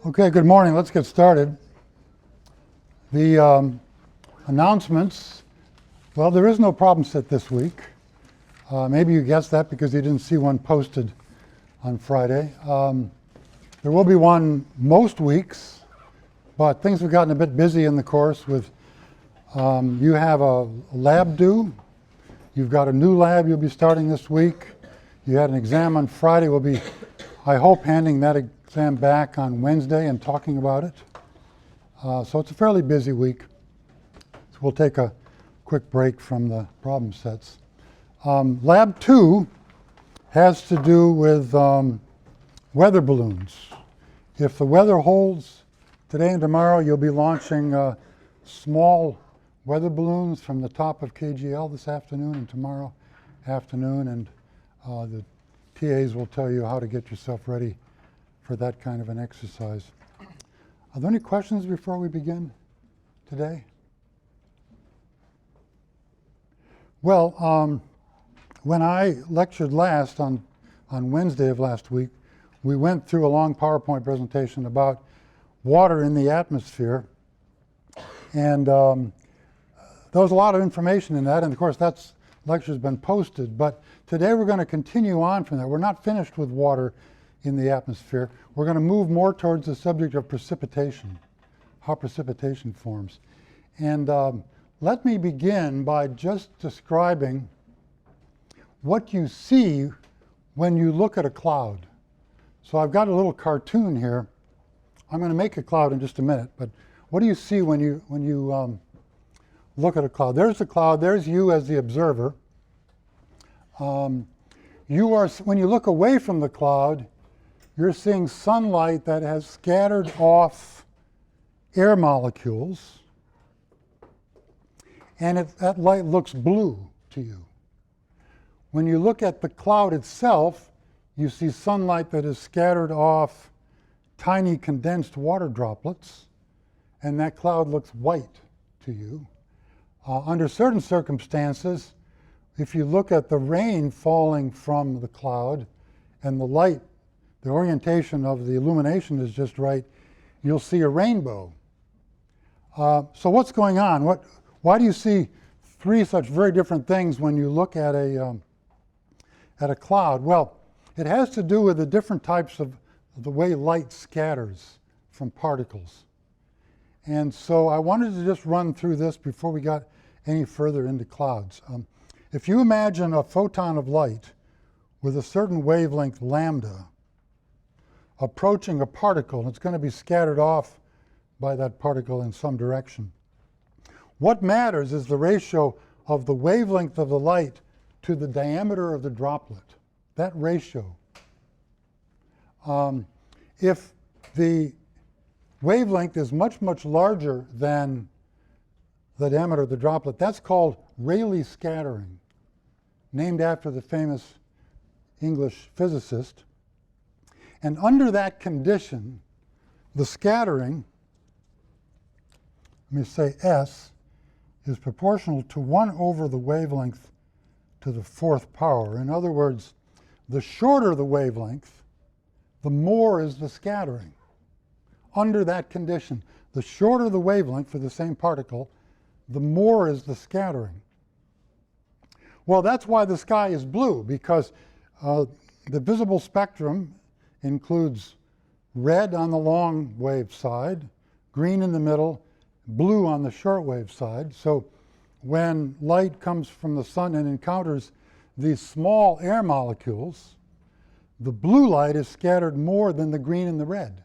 Okay, good morning. Let's get started. The announcements. Well, there is no problem set this week. Maybe you guessed that because you didn't see one posted on Friday. There will be one most weeks, but things have gotten a bit busy in the course with you have a lab due. You've got a new lab you'll be starting this week. You had an exam on Friday. We'll be, I hope, handing that exam back on Wednesday and talking about it. So it's a fairly busy week. So we'll take a quick break from the problem sets. Lab 2 has to do with weather balloons. If the weather holds today and tomorrow, you'll be launching small weather balloons from the top of KGL this afternoon and tomorrow afternoon, and the TAs will tell you how to get yourself ready for that kind of an exercise. Are there any questions before we begin today? Well, when I lectured last on Wednesday of last week, we went through a long PowerPoint presentation about water in the atmosphere, and there was a lot of information in that, and of course that lecture's been posted, but today we're going to continue on from that. We're not finished with water in the atmosphere. We're going to move more towards the subject of precipitation, how precipitation forms. And let me begin by just describing what you see when you look at a cloud. So I've got a little cartoon here. I'm going to make a cloud in just a minute, but what do you see when you look at a cloud? There's the cloud. There's you as the observer. When you look away from the cloud, you're seeing sunlight that has scattered off air molecules, and that light looks blue to you. When you look at the cloud itself, you see sunlight that is scattered off tiny condensed water droplets, and that cloud looks white to you. Under certain circumstances, if you look at the rain falling from the cloud and the light, the orientation of the illumination is just right, you'll see a rainbow. So what's going on? Why do you see three such very different things when you look at a cloud? Well, it has to do with the different types of the way light scatters from particles. And so I wanted to just run through this before we got any further into clouds. If you imagine a photon of light with a certain wavelength lambda approaching a particle, and it's going to be scattered off by that particle in some direction. What matters is the ratio of the wavelength of the light to the diameter of the droplet, that ratio. If the wavelength is much, much larger than the diameter of the droplet, that's called Rayleigh scattering, named after the famous English physicist. And under that condition, the scattering, let me say S, is proportional to 1 over the wavelength to the 4th power. In other words, the shorter the wavelength, the more is the scattering. Under that condition, the shorter the wavelength for the same particle, the more is the scattering. Well, that's why the sky is blue, because the visible spectrum includes red on the long wave side, green in the middle, blue on the short wave side. So when light comes from the sun and encounters these small air molecules, the blue light is scattered more than the green and the red.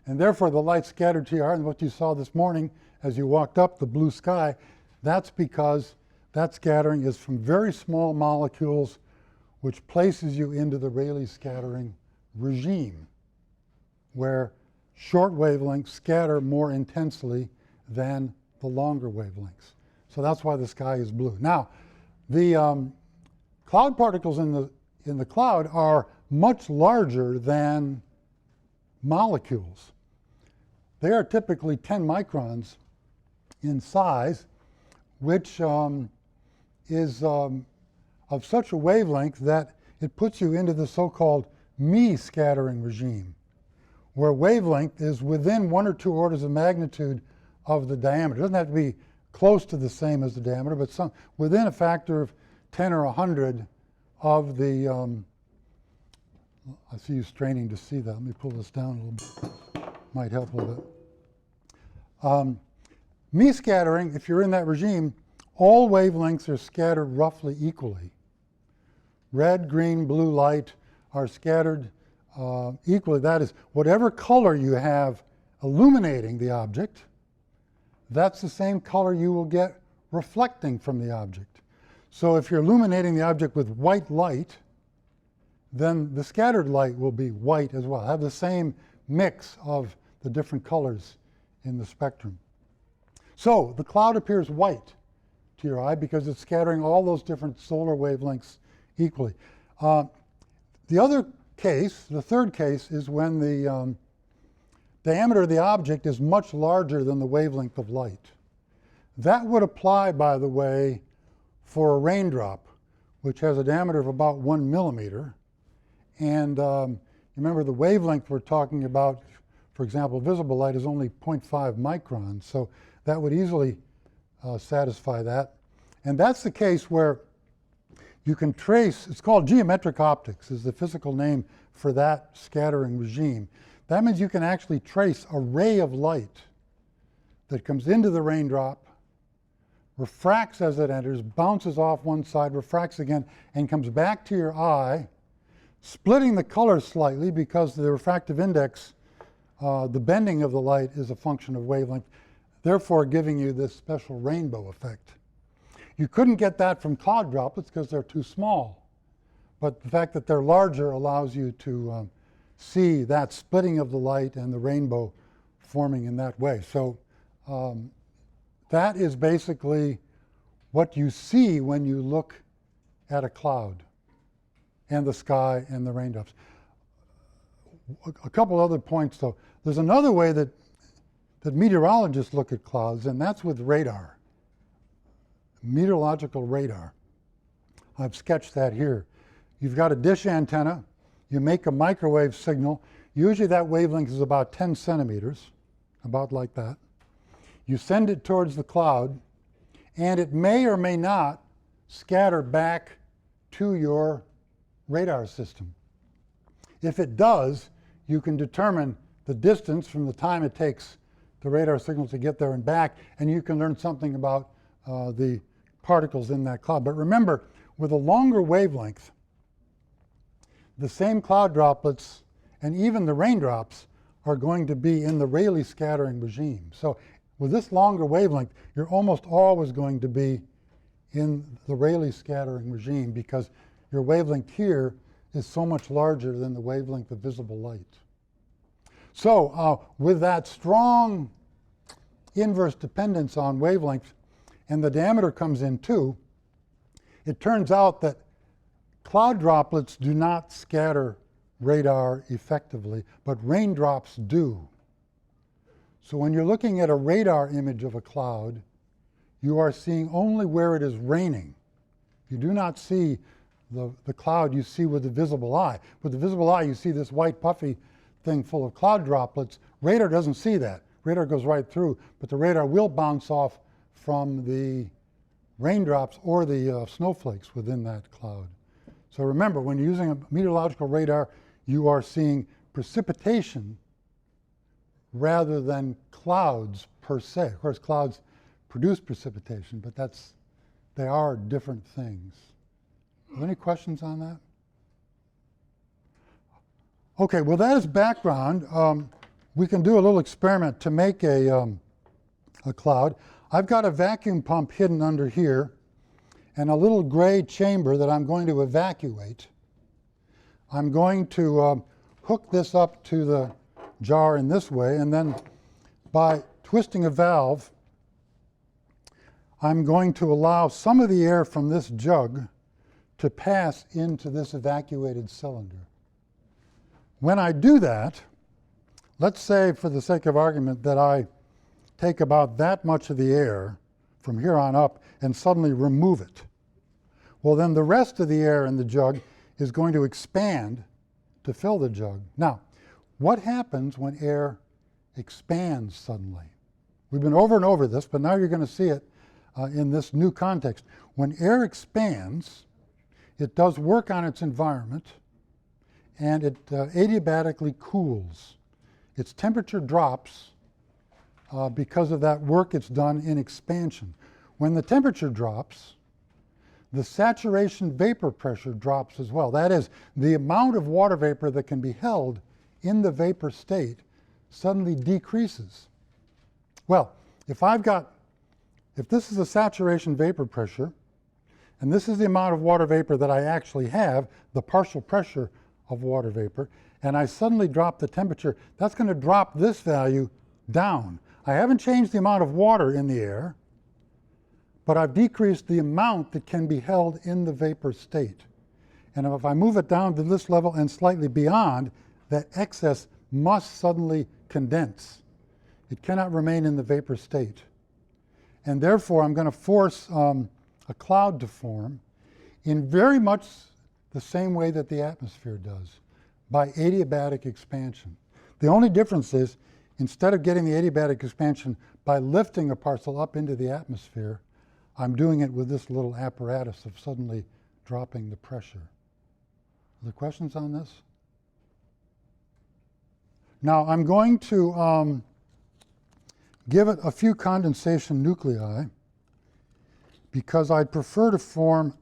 And therefore the light scattered to your eye, and what you saw this morning as you walked up the blue sky, that's because that scattering is from very small molecules, which places you into the Rayleigh scattering regime, where short wavelengths scatter more intensely than the longer wavelengths. So that's why the sky is blue. Now, the cloud particles in the cloud are much larger than molecules. They are typically 10 microns in size, which is of such a wavelength that it puts you into the so-called Mie scattering regime, where wavelength is within 1 or 2 orders of magnitude of the diameter. It doesn't have to be close to the same as the diameter, but within a factor of 10 or 100 of the, I see you straining to see that. Let me pull this down a little bit. Might help a little bit. Me scattering, if you're in that regime, all wavelengths are scattered roughly equally. Red, green, blue light are scattered equally. That is, whatever color you have illuminating the object, that's the same color you will get reflecting from the object. So if you're illuminating the object with white light, then the scattered light will be white as well, have the same mix of the different colors in the spectrum. So the cloud appears white to your eye because it's scattering all those different solar wavelengths equally. The other case, the third case, is when the diameter of the object is much larger than the wavelength of light. That would apply, by the way, for a raindrop, which has a diameter of about 1 millimeter. And remember, the wavelength we're talking about, for example, visible light is only 0.5 microns. So that would easily satisfy that. And that's the case where you can trace, it's called geometric optics, is the physical name for that scattering regime. That means you can actually trace a ray of light that comes into the raindrop, refracts as it enters, bounces off one side, refracts again, and comes back to your eye, splitting the color slightly because the refractive index, the bending of the light, is a function of wavelength, therefore giving you this special rainbow effect. You couldn't get that from cloud droplets because they're too small, but the fact that they're larger allows you to see that splitting of the light and the rainbow forming in that way. So that is basically what you see when you look at a cloud and the sky and the raindrops. A couple other points though. There's another way that meteorologists look at clouds, and that's with radar, meteorological radar. I've sketched that here. You've got a dish antenna, you make a microwave signal. Usually that wavelength is about 10 centimeters, about like that. You send it towards the cloud, and it may or may not scatter back to your radar system. If it does, you can determine the distance from the time it takes the radar signal to get there and back, and you can learn something about the particles in that cloud. But remember, with a longer wavelength, the same cloud droplets and even the raindrops are going to be in the Rayleigh scattering regime. So with this longer wavelength, you're almost always going to be in the Rayleigh scattering regime because your wavelength here is so much larger than the wavelength of visible light. So with that strong inverse dependence on wavelength, and the diameter comes in too, it turns out that cloud droplets do not scatter radar effectively, but raindrops do. So when you're looking at a radar image of a cloud, you are seeing only where it is raining. You do not see the cloud you see with the visible eye. With the visible eye, you see this white puffy thing full of cloud droplets. Radar doesn't see that. Radar goes right through, but the radar will bounce off from the raindrops or the snowflakes within that cloud. So remember, when you're using a meteorological radar, you are seeing precipitation rather than clouds per se. Of course, clouds produce precipitation, but they are different things. Are there any questions on that? Okay, well, that is background. We can do a little experiment to make a cloud. I've got a vacuum pump hidden under here and a little gray chamber that I'm going to evacuate. I'm going to hook this up to the jar in this way, and then by twisting a valve, I'm going to allow some of the air from this jug to pass into this evacuated cylinder. When I do that, let's say for the sake of argument that I take about that much of the air from here on up and suddenly remove it. Well, then the rest of the air in the jug is going to expand to fill the jug. Now, What happens when air expands suddenly? We've been over and over this, but now you're going to see it in this new context. When air expands, it does work on its environment, and it adiabatically cools. Its temperature drops because of that work it's done in expansion. When the temperature drops, the saturation vapor pressure drops as well. That is, the amount of water vapor that can be held in the vapor state suddenly decreases. Well, if this is a saturation vapor pressure, and this is the amount of water vapor that I actually have, the partial pressure of water vapor, and I suddenly drop the temperature, that's going to drop this value down. I haven't changed the amount of water in the air, but I've decreased the amount that can be held in the vapor state. And if I move it down to this level and slightly beyond, that excess must suddenly condense. It cannot remain in the vapor state. And therefore, I'm going to force a cloud to form in very much the same way that the atmosphere does, by adiabatic expansion. The only difference is, instead of getting the adiabatic expansion by lifting a parcel up into the atmosphere, I'm doing it with this little apparatus of suddenly dropping the pressure. Are there questions on this? Now, I'm going to give it a few condensation nuclei because I'd prefer to form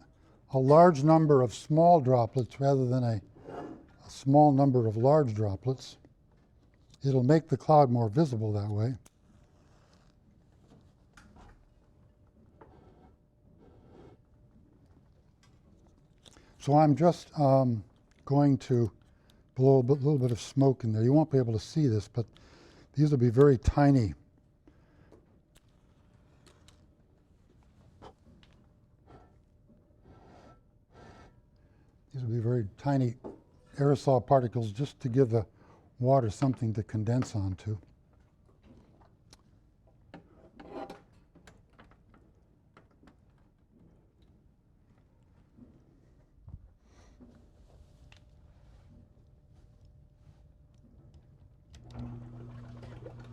a large number of small droplets rather than a small number of large droplets. It'll make the cloud more visible that way. So I'm just going to blow a little bit of smoke in there. You won't be able to see this, but these will be very tiny. These will be very tiny aerosol particles just to give the water something to condense onto.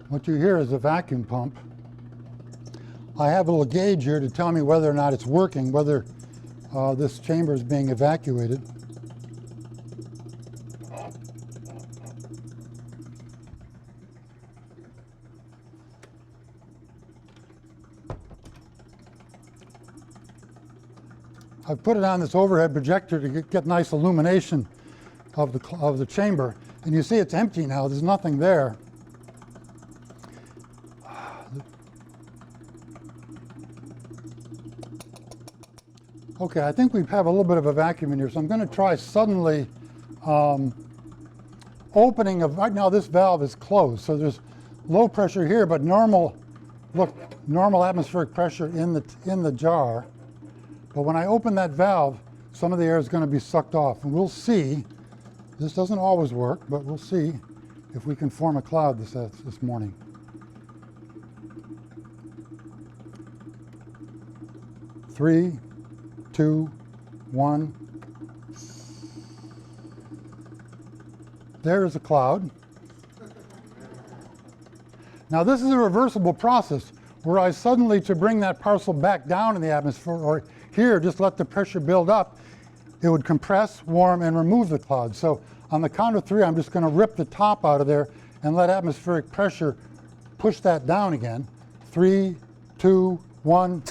What you hear is a vacuum pump. I have a little gauge here to tell me whether or not it's working, whether this chamber is being evacuated. I've put it on this overhead projector to get nice illumination of the chamber. And you see it's empty now. There's nothing there. Okay, I think we have a little bit of a vacuum in here, so I'm going to try suddenly opening of, right now this valve is closed, so there's low pressure here, but normal atmospheric pressure in the jar. But when I open that valve, some of the air is going to be sucked off, and we'll see. This doesn't always work, but we'll see if we can form a cloud this morning. Three, 2, 1. There is a cloud. Now this is a reversible process where I suddenly, to bring that parcel back down in the atmosphere, or here, just let the pressure build up, it would compress, warm, and remove the cloud. So on the count of 3, I'm just going to rip the top out of there and let atmospheric pressure push that down again. 3, 2, 1.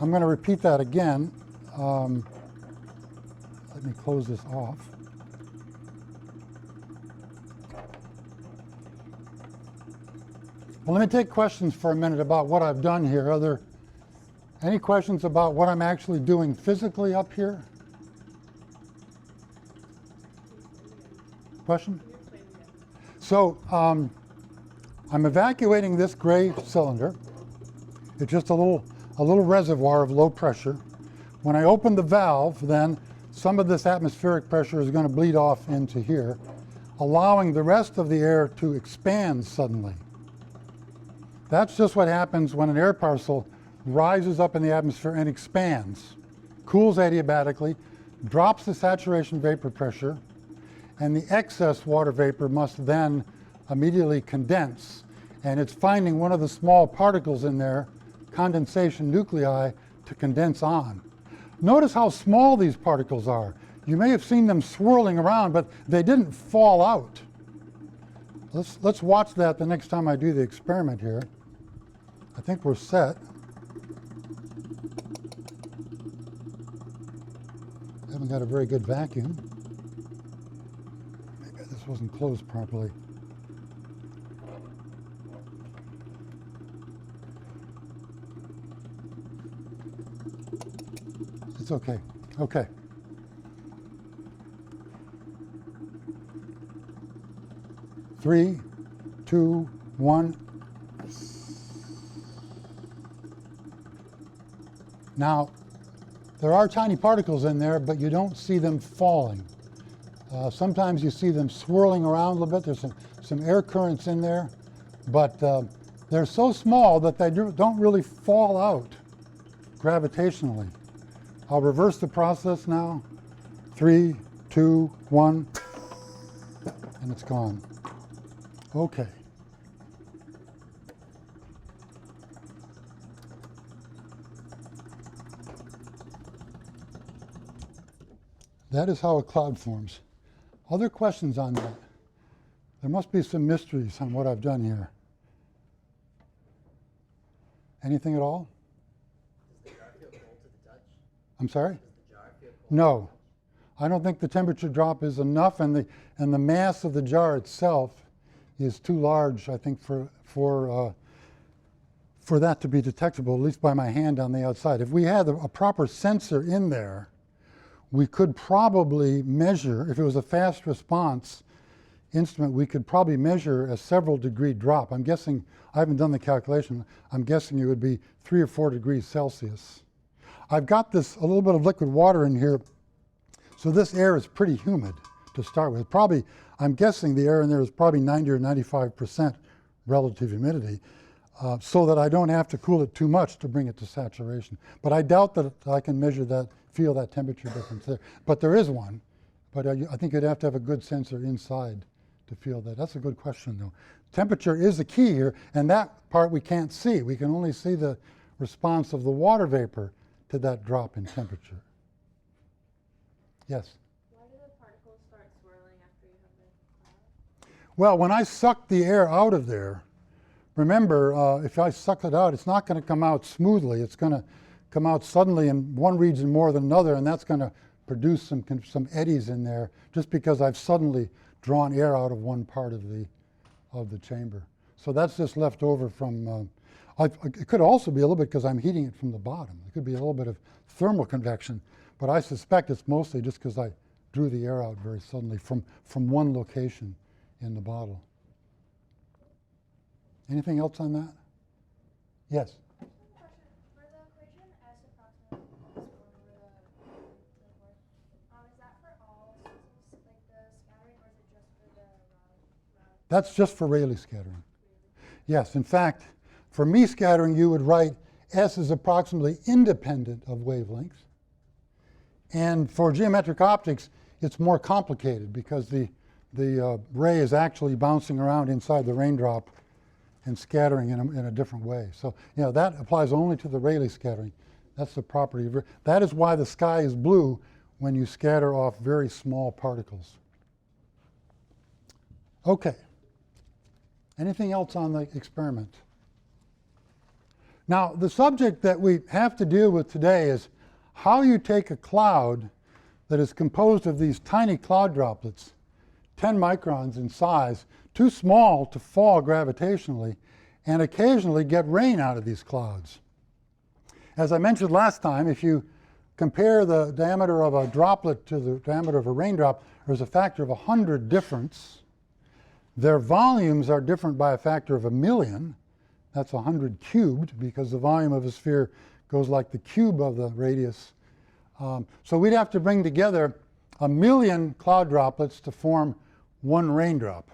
I'm going to repeat that again. Let me close this off. Well, let me take questions for a minute about what I've done here. Are there any questions about what I'm actually doing physically up here? Question? So I'm evacuating this gray cylinder. It's just a little reservoir of low pressure. When I open the valve, then some of this atmospheric pressure is going to bleed off into here, allowing the rest of the air to expand suddenly. That's just what happens when an air parcel rises up in the atmosphere and expands, cools adiabatically, drops the saturation vapor pressure, and the excess water vapor must then immediately condense. And it's finding one of the small particles in there, condensation nuclei, to condense on. Notice how small these particles are. You may have seen them swirling around, but they didn't fall out. Let's watch that the next time I do the experiment here. I think we're set. Haven't got a very good vacuum. Maybe this wasn't closed properly. It's okay. Okay. Three, two, one. Now, there are tiny particles in there, but you don't see them falling. Sometimes you see them swirling around a little bit. There's some air currents in there, but they're so small that they don't really fall out gravitationally. I'll reverse the process now. 3, 2, 1, and it's gone. Okay. That is how a cloud forms. Other questions on that? There must be some mysteries on what I've done here. Anything at all? Does the jar feel cold to the touch? I'm sorry? Does the jar feel cold? No. I don't think the temperature drop is enough, and the mass of the jar itself is too large, I think, for that to be detectable, at least by my hand on the outside. If we had a proper sensor in there, we could probably measure, if it was a fast response instrument, we could probably measure a several degree drop. I'm guessing, I haven't done the calculation, I'm guessing it would be 3 or 4 degrees Celsius. I've got a little bit of liquid water in here, so this air is pretty humid to start with. Probably, I'm guessing the air in there is probably 90 or 95% relative humidity, so that I don't have to cool it too much to bring it to saturation. But I doubt that I can measure that, feel that temperature difference there. But there is one, but I think you'd have to have a good sensor inside to feel that. That's a good question, though. Temperature is the key here, and that part we can't see. We can only see the response of the water vapor to that drop in temperature. Yes? Why do the particles start swirling after you have the cloud? Well, when I suck the air out of there, remember, if I suck it out, it's not going to come out smoothly. It's going to come out suddenly in one region more than another, and that's going to produce some eddies in there just because I've suddenly drawn air out of one part of the chamber. So that's just left over from, it could also be a little bit because I'm heating it from the bottom. It could be a little bit of thermal convection, but I suspect it's mostly just because I drew the air out very suddenly from one location in the bottle. Anything else on that? Yes? For the equation S approximately equals 1 over the fourth, is that for all sources, like the scattering, or is it just for the Rayleigh? That's just for Rayleigh scattering. Yes, in fact, for me scattering, you would write S is approximately independent of wavelengths. And for geometric optics, it's more complicated because the ray is actually bouncing around inside the raindrop and scattering in a different way. So, you know, that applies only to the Rayleigh scattering. That's the property. That is why the sky is blue when you scatter off very small particles. Okay. Anything else on the experiment? Now, the subject that we have to deal with today is how you take a cloud that is composed of these tiny cloud droplets, 10 microns in size, too small to fall gravitationally, and occasionally get rain out of these clouds. As I mentioned last time, if you compare the diameter of a droplet to the diameter of a raindrop, there's a factor of 100 difference. Their volumes are different by a factor of 1,000,000. That's 100 cubed, because the volume of a sphere goes like the cube of the radius. So we'd have to bring together 1,000,000 cloud droplets to form one raindrop.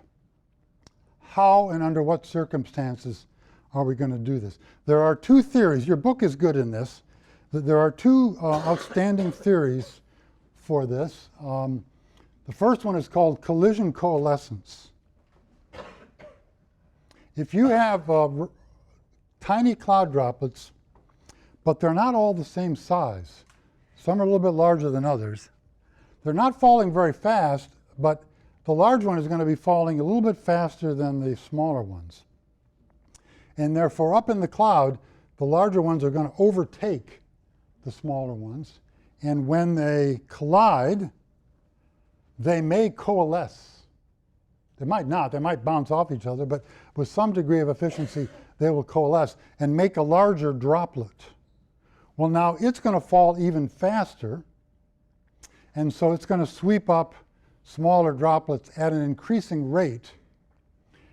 How and under what circumstances are we going to do this? There are two theories. Your book is good in this. There are two outstanding theories for this. The first one is called collision coalescence. If you have tiny cloud droplets, but they're not all the same size, some are a little bit larger than others, they're not falling very fast, but the large one is going to be falling a little bit faster than the smaller ones. And therefore, up in the cloud, the larger ones are going to overtake the smaller ones. And when they collide, they may coalesce. They might not. They might bounce off each other, but with some degree of efficiency, they will coalesce and make a larger droplet. Well, now it's going to fall even faster, and so it's going to sweep up smaller droplets at an increasing rate.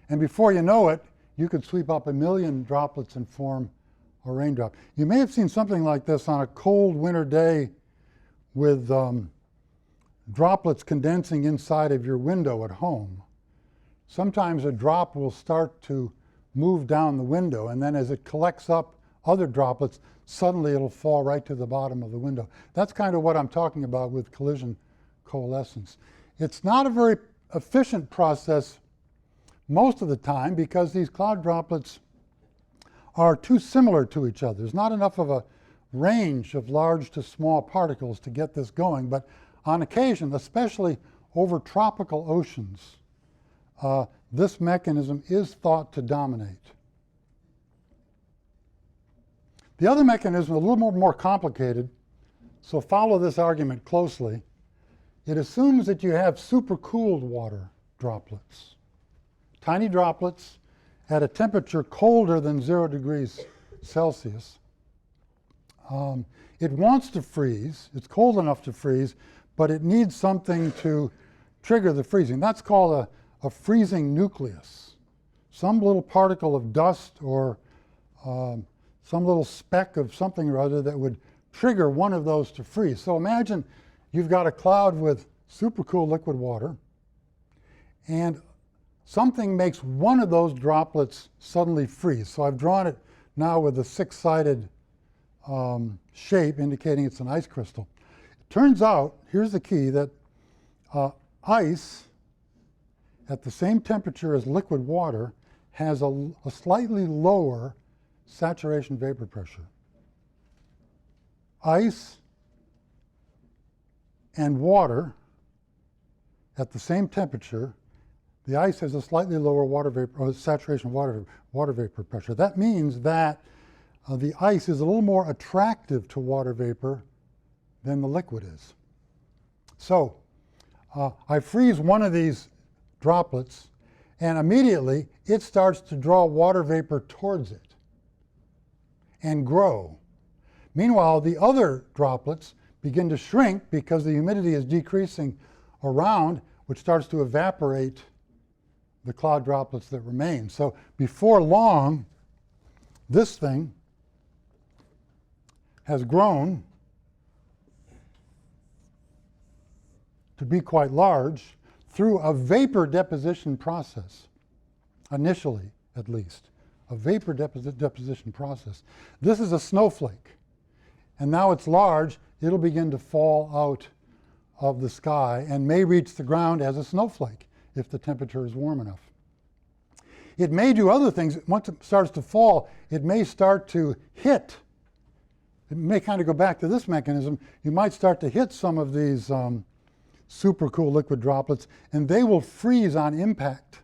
And before you know it, you could sweep up 1 million droplets and form a raindrop. You may have seen something like this on a cold winter day with droplets condensing inside of your window at home. Sometimes a drop will start to move down the window, and then as it collects up other droplets, suddenly it'll fall right to the bottom of the window. That's kind of what I'm talking about with collision coalescence. It's not a very efficient process most of the time because these cloud droplets are too similar to each other. There's not enough of a range of large to small particles to get this going, but on occasion, especially over tropical oceans, this mechanism is thought to dominate. The other mechanism is a little more complicated, so follow this argument closely. It assumes that you have supercooled water droplets, tiny droplets at a temperature colder than 0 degrees Celsius. It wants to freeze. It's cold enough to freeze, but it needs something to trigger the freezing. That's called a freezing nucleus. Some little particle of dust or some little speck of something or other that would trigger one of those to freeze. So imagine you've got a cloud with supercooled liquid water, and something makes one of those droplets suddenly freeze. So I've drawn it now with a 6-sided shape indicating it's an ice crystal. It turns out, here's the key, that ice at the same temperature as liquid water has a slightly lower saturation vapor pressure. Ice and water at the same temperature, the ice has a slightly lower water vapor, or saturation water vapor pressure. That means that the ice is a little more attractive to water vapor than the liquid is. So I freeze one of these droplets, and immediately it starts to draw water vapor towards it and grow. Meanwhile, the other droplets begin to shrink because the humidity is decreasing around, which starts to evaporate the cloud droplets that remain. So before long, this thing has grown to be quite large through a vapor deposition process, initially at least, a vapor deposition process. This is a snowflake, and now it's large. It'll begin to fall out of the sky and may reach the ground as a snowflake if the temperature is warm enough. It may do other things. Once it starts to fall, it may start to hit. It may kind of go back to this mechanism. You might start to hit some of these supercooled liquid droplets, and they will freeze on impact,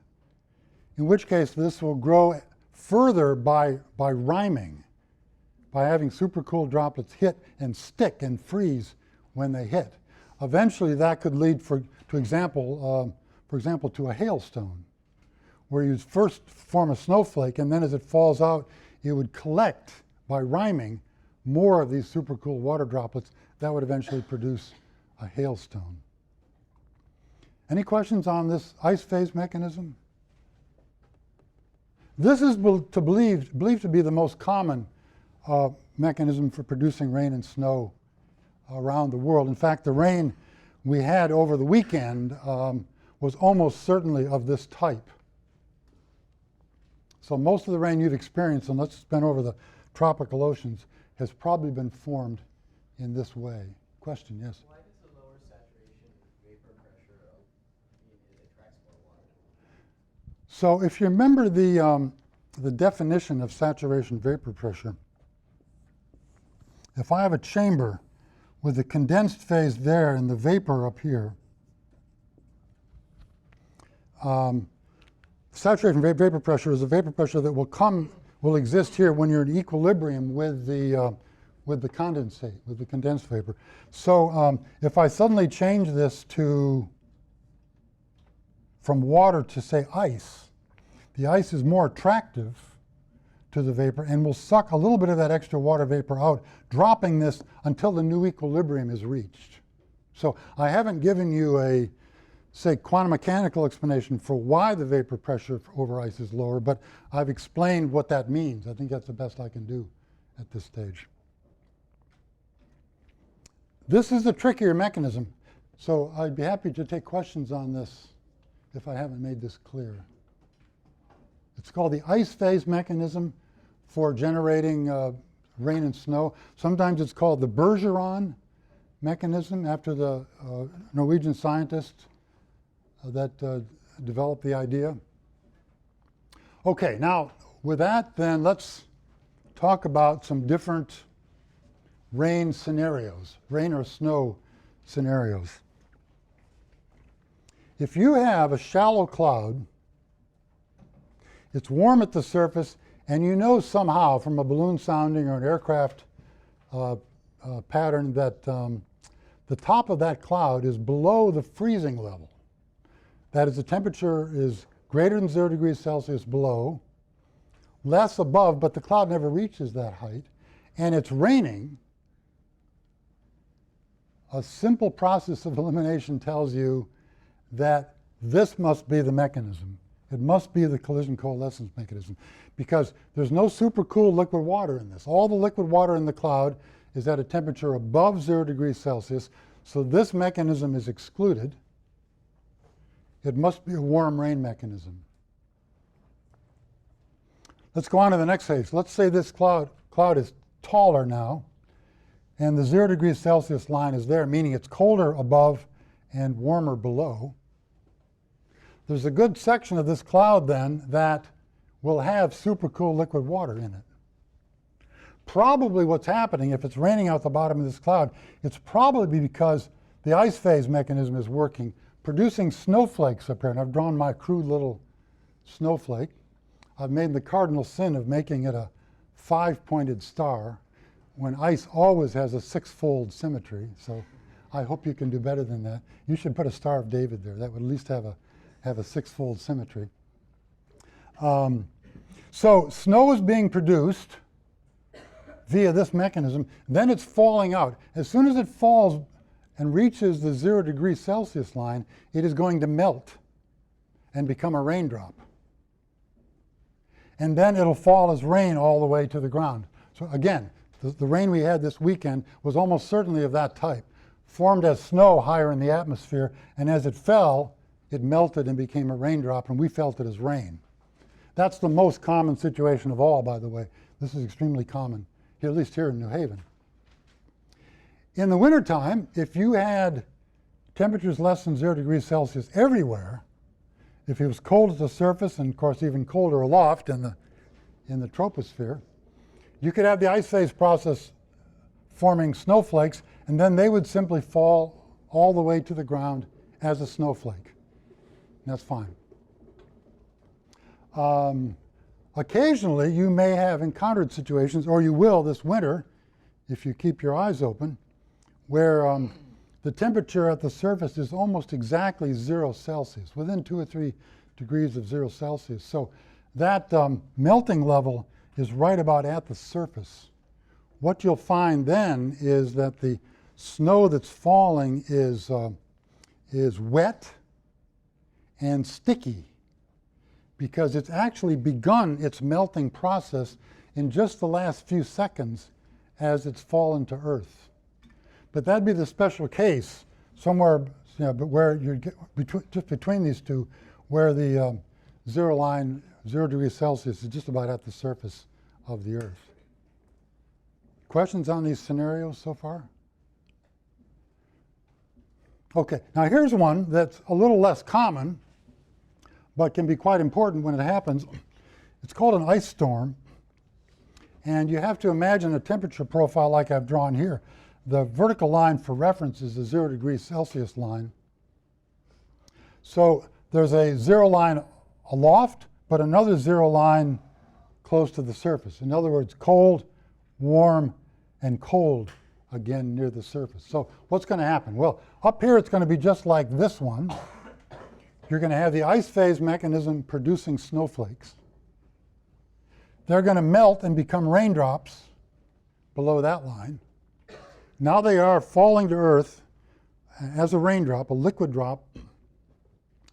in which case this will grow further by riming, by having supercooled droplets hit and stick and freeze when they hit. Eventually that could lead, for example, to a hailstone, where you first form a snowflake, and then as it falls out, it would collect, by riming, more of these supercooled water droplets. That would eventually produce a hailstone. Any questions on this ice phase mechanism? This is believed to be the most common mechanism for producing rain and snow around the world. In fact, the rain we had over the weekend was almost certainly of this type. So most of the rain you've experienced, unless it's been over the tropical oceans, has probably been formed in this way. Question, yes? Why does the lower saturation vapor pressure So if you remember the definition of saturation vapor pressure, if I have a chamber with the condensed phase there and the vapor up here, saturation vapor pressure is a vapor pressure that will exist here when you're in equilibrium with the condensate, with the condensed vapor. So if I suddenly change this from water to, say, ice, the ice is more attractive to the vapor and will suck a little bit of that extra water vapor out, dropping this until the new equilibrium is reached. So I haven't given you a, say, quantum mechanical explanation for why the vapor pressure over ice is lower, but I've explained what that means. I think that's the best I can do at this stage. This is a trickier mechanism, so I'd be happy to take questions on this if I haven't made this clear. It's called the ice phase mechanism for generating rain and snow. Sometimes it's called the Bergeron mechanism, after the Norwegian scientist that developed the idea. Okay, now with that, then let's talk about some different rain scenarios, rain or snow scenarios. If you have a shallow cloud, it's warm at the surface, and you know somehow from a balloon sounding or an aircraft pattern that the top of that cloud is below the freezing level. That is, the temperature is greater than 0 degrees Celsius below, less above, but the cloud never reaches that height, and it's raining. A simple process of elimination tells you that this must be the mechanism. It must be the collision coalescence mechanism, because there's no supercooled liquid water in this. All the liquid water in the cloud is at a temperature above 0 degrees Celsius, so this mechanism is excluded. It must be a warm rain mechanism. Let's go on to the next phase. Let's say this cloud is taller now, and the 0 degrees Celsius line is there, meaning it's colder above and warmer below. There's a good section of this cloud then that will have supercooled liquid water in it. Probably what's happening, if it's raining out the bottom of this cloud, it's probably because the ice phase mechanism is working, producing snowflakes up here. And I've drawn my crude little snowflake. I've made the cardinal sin of making it a 5-pointed star, when ice always has a 6-fold symmetry. So I hope you can do better than that. You should put a Star of David there. That would at least have a 6-fold symmetry. So snow is being produced via this mechanism. Then it's falling out. As soon as it falls and reaches the 0 degrees Celsius line, it is going to melt and become a raindrop. And then it'll fall as rain all the way to the ground. So again, the rain we had this weekend was almost certainly of that type, formed as snow higher in the atmosphere, and as it fell, it melted and became a raindrop, and we felt it as rain. That's the most common situation of all, by the way. This is extremely common, at least here in New Haven. In the wintertime, if you had temperatures less than 0 degrees Celsius everywhere, if it was cold at the surface, and of course even colder aloft in the troposphere, you could have the ice phase process forming snowflakes, and then they would simply fall all the way to the ground as a snowflake. That's fine. Occasionally, you may have encountered situations, or you will this winter, if you keep your eyes open, where the temperature at the surface is almost exactly 0 Celsius, within 2 or 3 degrees of 0 Celsius. So that melting level is right about at the surface. What you'll find then is that the snow that's falling is wet and sticky, because it's actually begun its melting process in just the last few seconds as it's fallen to Earth. But that'd be the special case somewhere, but where you get just between these two, where the 0 degrees Celsius is just about at the surface of the Earth. Questions on these scenarios so far? Okay, now here's one that's a little less common, but can be quite important when it happens. It's called an ice storm. And you have to imagine a temperature profile like I've drawn here. The vertical line for reference is the 0 degrees Celsius line. So there's a 0 line aloft, but another 0 line close to the surface. In other words, cold, warm, and cold again near the surface. So what's going to happen? Well, up here it's going to be just like this one. You're going to have the ice phase mechanism producing snowflakes. They're going to melt and become raindrops below that line. Now they are falling to Earth as a raindrop, a liquid drop.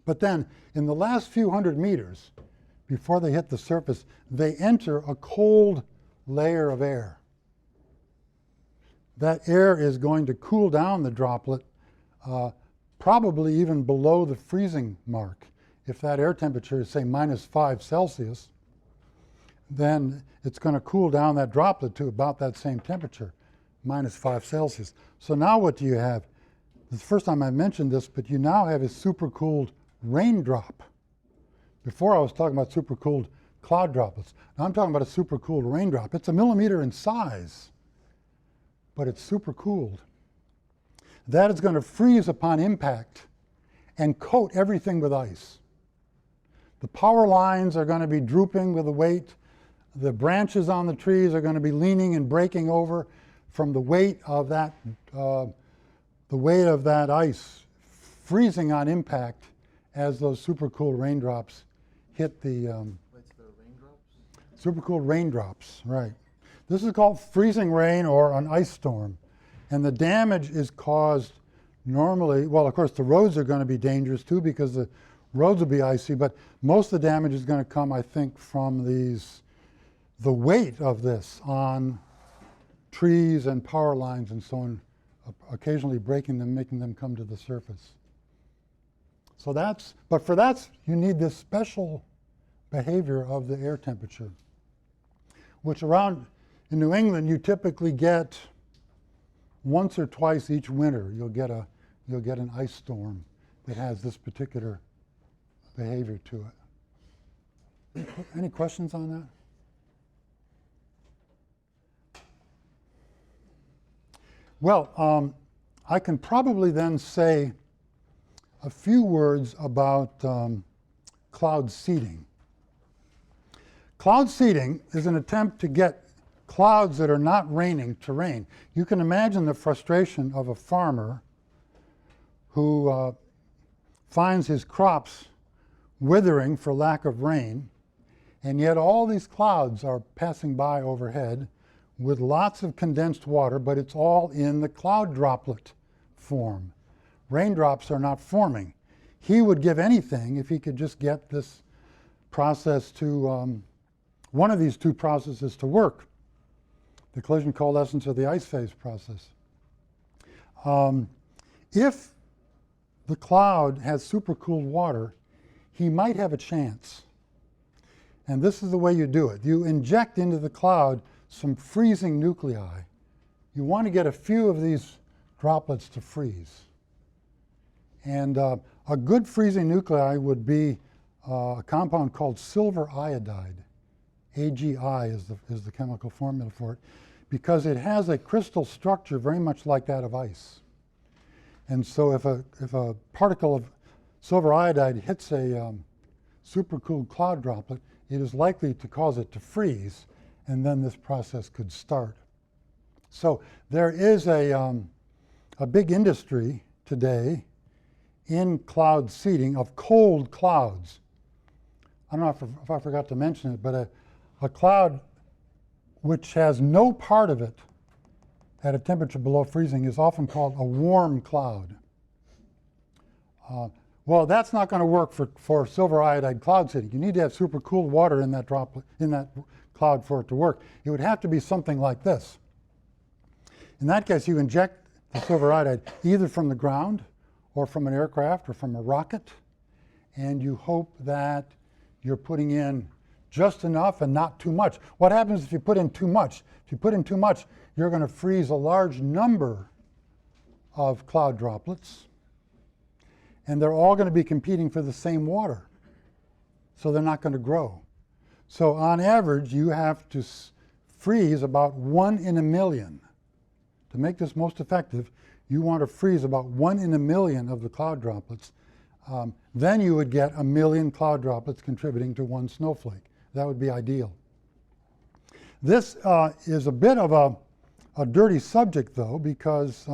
But then in the last few hundred meters, before they hit the surface, they enter a cold layer of air. That air is going to cool down the droplet, probably even below the freezing mark. If that air temperature is, say, -5 Celsius, then it's going to cool down that droplet to about that same temperature, -5 Celsius. So now what do you have? It's the first time I mentioned this, but you now have a supercooled raindrop. Before I was talking about supercooled cloud droplets. Now I'm talking about a supercooled raindrop. It's a millimeter in size, but it's supercooled. That is going to freeze upon impact and coat everything with ice. The power lines are going to be drooping with the weight. The branches on the trees are going to be leaning and breaking over from the weight of that ice freezing on impact as those supercooled raindrops hit the supercooled raindrops, right. This is called freezing rain or an ice storm. And the damage is caused normally, well, of course, the roads are going to be dangerous too because the roads will be icy, but most of the damage is going to come, I think, from the weight of this on trees and power lines and so on, occasionally breaking them, making them come to the surface. So but for that, you need this special behavior of the air temperature, which around in New England you typically get once or twice each winter. You'll get an ice storm that has this particular behavior to it. Any questions on that? Well, I can probably then say a few words about cloud seeding. Cloud seeding is an attempt to get clouds that are not raining to rain. You can imagine the frustration of a farmer who finds his crops withering for lack of rain, and yet all these clouds are passing by overhead with lots of condensed water, but it's all in the cloud droplet form. Raindrops are not forming. He would give anything if he could just get this process to, one of these two processes to work, the collision coalescence or the ice phase process. If the cloud has supercooled water, he might have a chance. And this is the way you do it. You inject into the cloud some freezing nuclei. You want to get a few of these droplets to freeze. And a good freezing nuclei would be a compound called silver iodide. AgI is the chemical formula for it, because it has a crystal structure very much like that of ice. And so if a particle of silver iodide hits a supercooled cloud droplet, it is likely to cause it to freeze, and then this process could start. So there is a big industry today in cloud seeding of cold clouds. I don't know if I forgot to mention it, but a cloud which has no part of it at a temperature below freezing is often called a warm cloud. Well, that's not going to work for silver iodide cloud seeding. You need to have supercooled water in that droplet, in that cloud for it to work. It would have to be something like this. In that case, you inject the silver iodide either from the ground or from an aircraft or from a rocket, and you hope that you're putting in just enough and not too much. What happens if you put in too much? If you put in too much, you're going to freeze a large number of cloud droplets, and they're all going to be competing for the same water. so they're not going to grow. So on average, you have to freeze about 1 in a million. To make this most effective, you want to freeze about 1 in a million of the cloud droplets. Then you would get 1 million cloud droplets contributing to 1 snowflake. That would be ideal. This is a bit of a dirty subject, though, because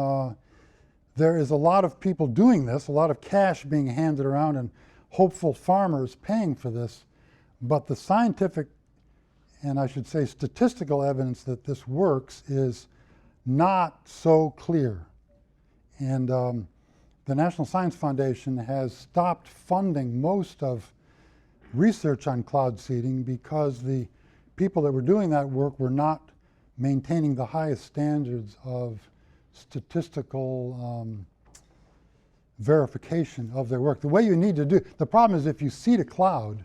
there is a lot of people doing this, a lot of cash being handed around and hopeful farmers paying for this. But the scientific, and I should say statistical evidence that this works is not so clear. And the National Science Foundation has stopped funding most of research on cloud seeding because the people that were doing that work were not maintaining the highest standards of statistical verification of their work. The way you need to do, the problem is if you seed a cloud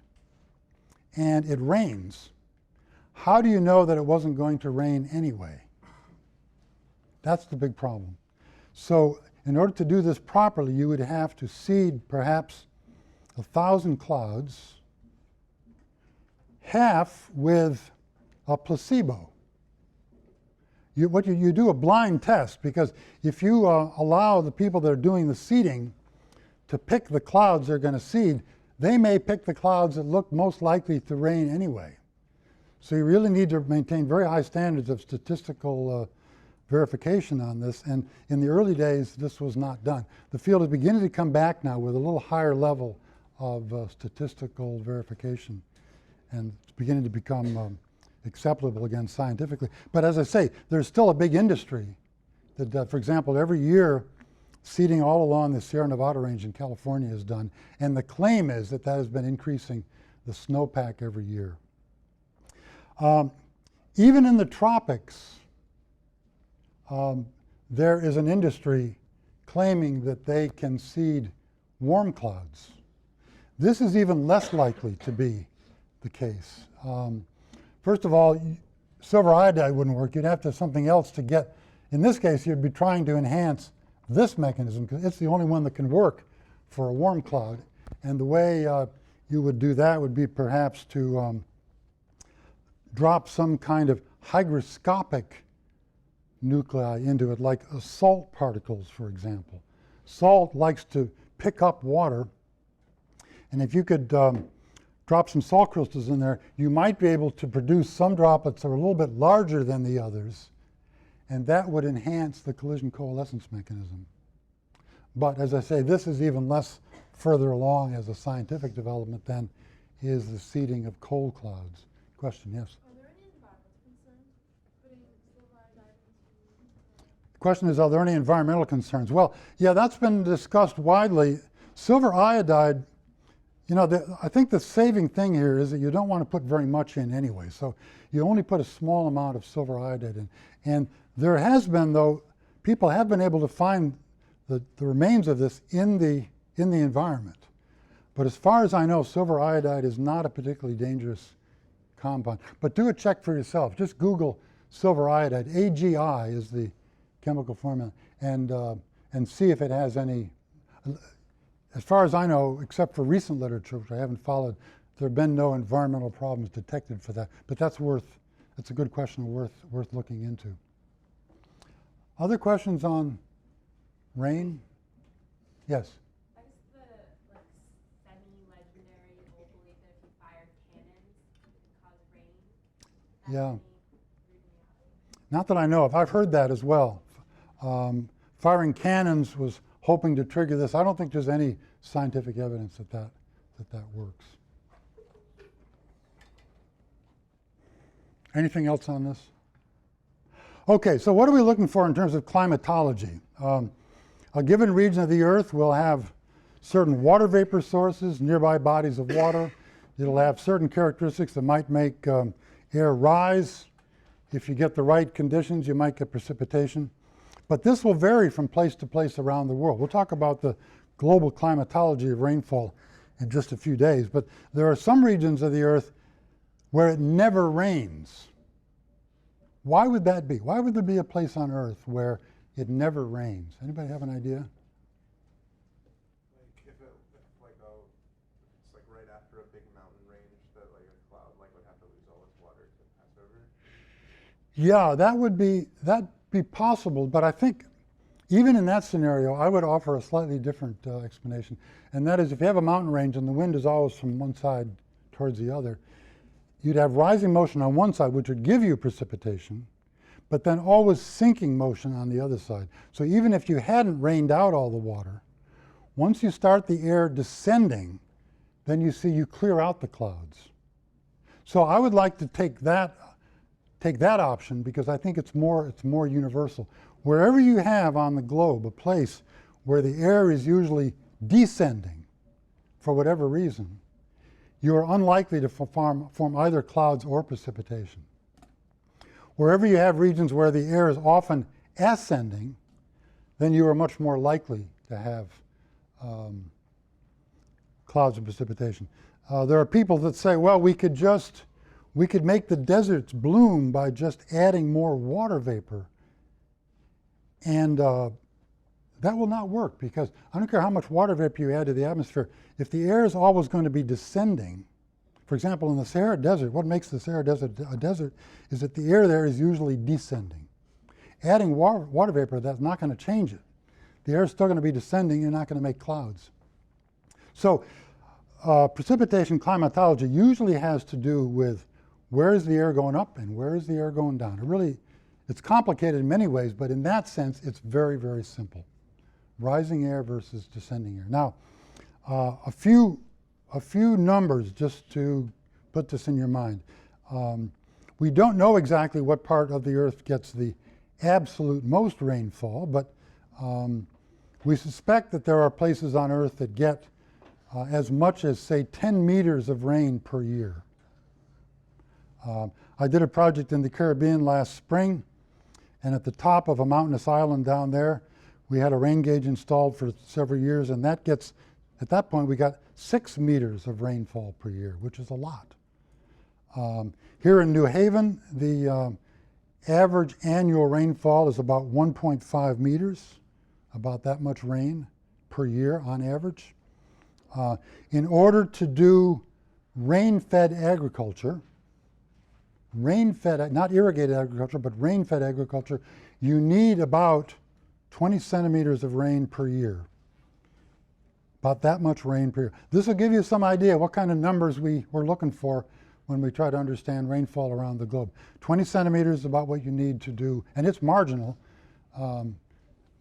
and it rains, how do you know that it wasn't going to rain anyway? That's the big problem. So in order to do this properly, you would have to seed perhaps 1,000 clouds, half with a placebo. You do a blind test, because if you allow the people that are doing the seeding to pick the clouds they're going to seed, they may pick the clouds that look most likely to rain anyway. So you really need to maintain very high standards of statistical verification on this, and in the early days this was not done. The field is beginning to come back now with a little higher level of statistical verification, and it's beginning to become acceptable again scientifically. But as I say, there's still a big industry that, for example, every year seeding all along the Sierra Nevada range in California is done, and the claim is that that has been increasing the snowpack every year. Even in the tropics, there is an industry claiming that they can seed warm clouds. This is even less likely to be the case. First of all, silver iodide wouldn't work. You'd have to have something else to get. In this case, you'd be trying to enhance this mechanism because it's the only one that can work for a warm cloud. And the way you would do that would be perhaps to drop some kind of hygroscopic nuclei into it, like salt particles, for example. Salt likes to pick up water, and if you could drop some salt crystals in there, you might be able to produce some droplets that are a little bit larger than the others, and that would enhance the collision coalescence mechanism. But as I say, this is even less further along as a scientific development than is the seeding of cold clouds. Question, yes? Are there any environmental concerns putting silver iodide into? The question is, are there any environmental concerns? Well, yeah, that's been discussed widely. Silver iodide, you know, I think the saving thing here is that you don't want to put very much in anyway. So you only put a small amount of silver iodide in. And there has been, though, people have been able to find the remains of this in the environment. But as far as I know, silver iodide is not a particularly dangerous compound. But do a check for yourself. Just Google silver iodide. AGI is the chemical formula, and see if it has any. As far as I know, except for recent literature, which I haven't followed, there have been no environmental problems detected for that. But that's a good question worth looking into. Other questions on rain? Yes? I guess the semi-legendary old belief that if you fired cannons, it could cause rain. Yeah. Not that I know of. I've heard that as well. Firing cannons was hoping to trigger this. I don't think there's any scientific evidence that works. Anything else on this? Okay, so what are we looking for in terms of climatology? A given region of the Earth will have certain water vapor sources, nearby bodies of water. It'll have certain characteristics that might make air rise. If you get the right conditions, you might get precipitation. But this will vary from place to place around the world. We'll talk about the global climatology of rainfall in just a few days. But there are some regions of the Earth where it never rains. Why would that be? Why would there be a place on Earth where it never rains? Anybody have an idea? Like if it's like right after after a big mountain range that like a cloud like would have to lose all its water to pass over? Yeah, that'd be possible, but I think even in that scenario, I would offer a slightly different explanation, and that is if you have a mountain range and the wind is always from one side towards the other, you'd have rising motion on one side, which would give you precipitation, but then always sinking motion on the other side. So even if you hadn't rained out all the water, once you start the air descending, then you clear out the clouds. So I would like to take that option because I think it's more universal. Wherever you have on the globe a place where the air is usually descending for whatever reason, you are unlikely to form either clouds or precipitation. Wherever you have regions where the air is often ascending, then you are much more likely to have clouds and precipitation. There are people that say, well, we could make the deserts bloom by just adding more water vapor. And that will not work because I don't care how much water vapor you add to the atmosphere. If the air is always going to be descending, for example, in the Sahara Desert, what makes the Sahara Desert a desert is that the air there is usually descending. Adding water vapor, that's not going to change it. The air is still going to be descending, you're not going to make clouds. So precipitation climatology usually has to do with where is the air going up and where is the air going down. It's complicated in many ways, but in that sense, it's very, very simple. Rising air versus descending air. Now, a few numbers just to put this in your mind. We don't know exactly what part of the Earth gets the absolute most rainfall, but we suspect that there are places on Earth that get as much as, say, 10 meters of rain per year. I did a project in the Caribbean last spring, and at the top of a mountainous island down there, we had a rain gauge installed for several years, and at that point, we got 6 meters of rainfall per year, which is a lot. Here in New Haven, the average annual rainfall is about 1.5 meters, about that much rain per year on average. In order to do rain-fed agriculture, not irrigated agriculture, but rain-fed agriculture, you need about 20 centimeters of rain per year. About that much rain per year. This will give you some idea what kind of numbers we're looking for when we try to understand rainfall around the globe. 20 centimeters is about what you need to do, and it's marginal,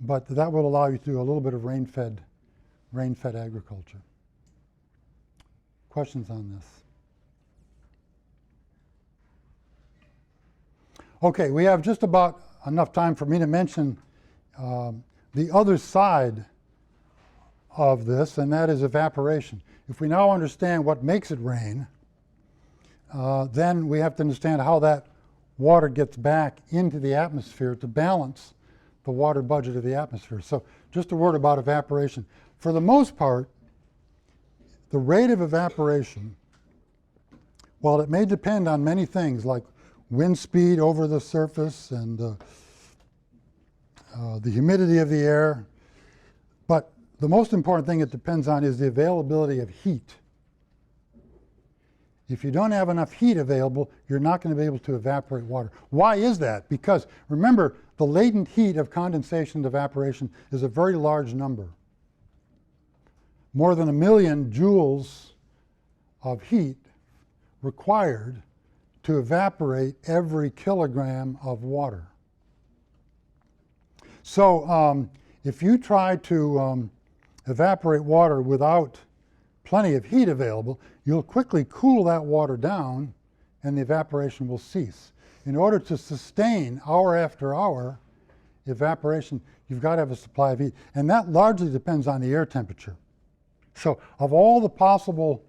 but that will allow you to do a little bit of rain-fed agriculture. Questions on this? Okay, we have just about enough time for me to mention the other side of this, and that is evaporation. If we now understand what makes it rain, then we have to understand how that water gets back into the atmosphere to balance the water budget of the atmosphere. So just a word about evaporation. For the most part, the rate of evaporation, while it may depend on many things like wind speed over the surface and the humidity of the air, but the most important thing it depends on is the availability of heat. If you don't have enough heat available, you're not going to be able to evaporate water. Why is that? Because remember, the latent heat of condensation and evaporation is a very large number. More than 1 million joules of heat required to evaporate every kilogram of water. So if you try to evaporate water without plenty of heat available, you'll quickly cool that water down and the evaporation will cease. In order to sustain hour after hour evaporation, you've got to have a supply of heat. And that largely depends on the air temperature. So of all the possible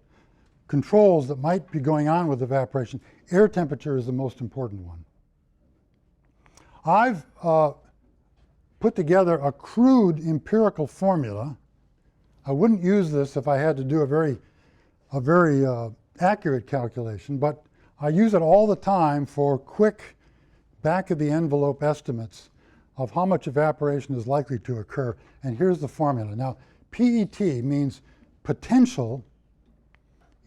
controls that might be going on with evaporation, air temperature is the most important one. I've put together a crude empirical formula. I wouldn't use this if I had to do a very accurate calculation, but I use it all the time for quick back-of-the-envelope estimates of how much evaporation is likely to occur. And here's the formula. Now, PET means potential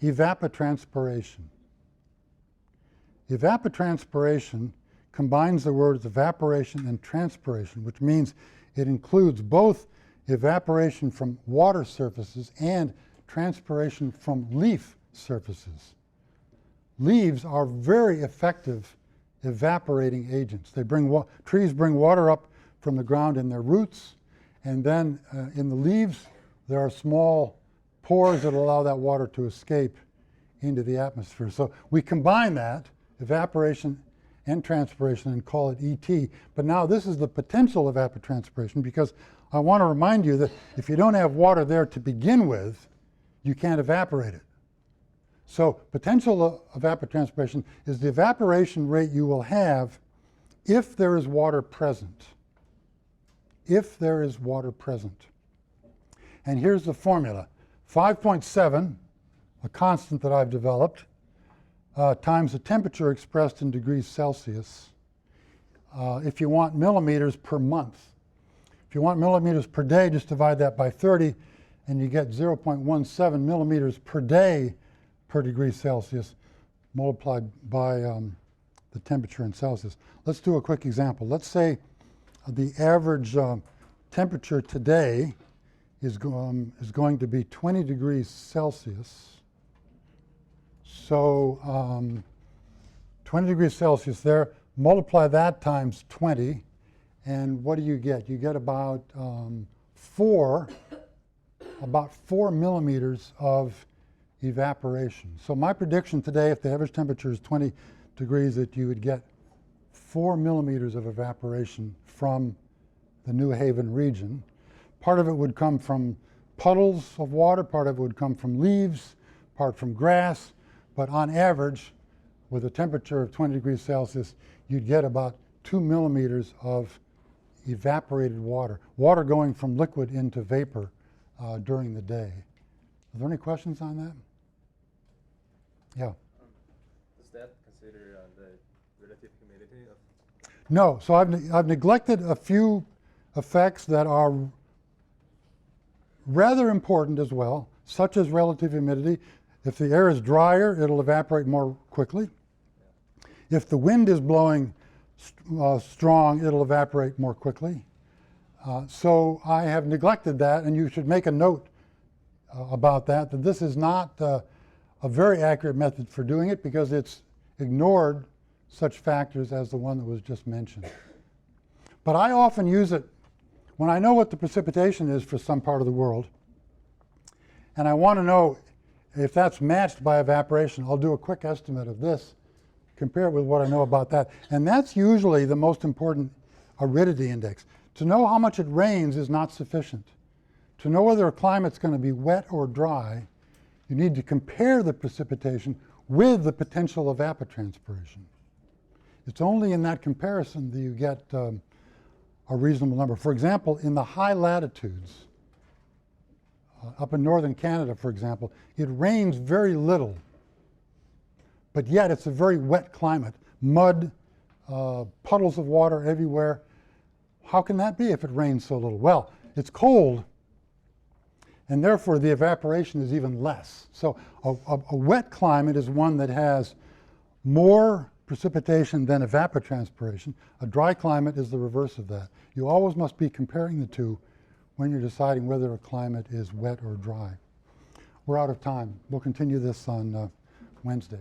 evapotranspiration. Evapotranspiration combines the words evaporation and transpiration, which means it includes both evaporation from water surfaces and transpiration from leaf surfaces. Leaves are very effective evaporating agents. Trees bring water up from the ground in their roots, and then in the leaves there are small pores that allow that water to escape into the atmosphere. So we combine that, evaporation and transpiration, and call it ET. But now this is the potential evapotranspiration, because I want to remind you that if you don't have water there to begin with, you can't evaporate it. So potential evapotranspiration is the evaporation rate you will have if there is water present. If there is water present. And here's the formula. 5.7, a constant that I've developed, times the temperature expressed in degrees Celsius. If you want millimeters per month. If you want millimeters per day, just divide that by 30, and you get 0.17 millimeters per day per degree Celsius, multiplied by the temperature in Celsius. Let's do a quick example. Let's say the average temperature today is going to be 20 degrees Celsius. So 20 degrees Celsius there, multiply that times 20, and what do you get? You get about 4 millimeters of evaporation. So my prediction today, if the average temperature is 20 degrees, that you would get 4 millimeters of evaporation from the New Haven region. Part of it would come from puddles of water, part of it would come from leaves, part from grass, but on average, with a temperature of 20 degrees Celsius, you'd get about 2 millimeters of evaporated water, water going from liquid into vapor during the day. Are there any questions on that? Yeah. Does that consider the relative humidity of? No, so I've neglected a few effects that are rather important as well, such as relative humidity. If the air is drier, it'll evaporate more quickly. If the wind is blowing strong, it'll evaporate more quickly. So I have neglected that, and you should make a note about that this is not a very accurate method for doing it, because it's ignored such factors as the one that was just mentioned. But I often use it when I know what the precipitation is for some part of the world, and I want to know if that's matched by evaporation. I'll do a quick estimate of this, compare it with what I know about that. And that's usually the most important aridity index. To know how much it rains is not sufficient. To know whether a climate's going to be wet or dry, you need to compare the precipitation with the potential evapotranspiration. It's only in that comparison that you get a reasonable number. For example, in the high latitudes, up in northern Canada, for example, it rains very little, but yet it's a very wet climate. Mud, puddles of water everywhere. How can that be if it rains so little? Well, it's cold, and therefore the evaporation is even less. So a wet climate is one that has more precipitation than evapotranspiration. A dry climate is the reverse of that. You always must be comparing the two when you're deciding whether a climate is wet or dry. We're out of time. We'll continue this on Wednesday.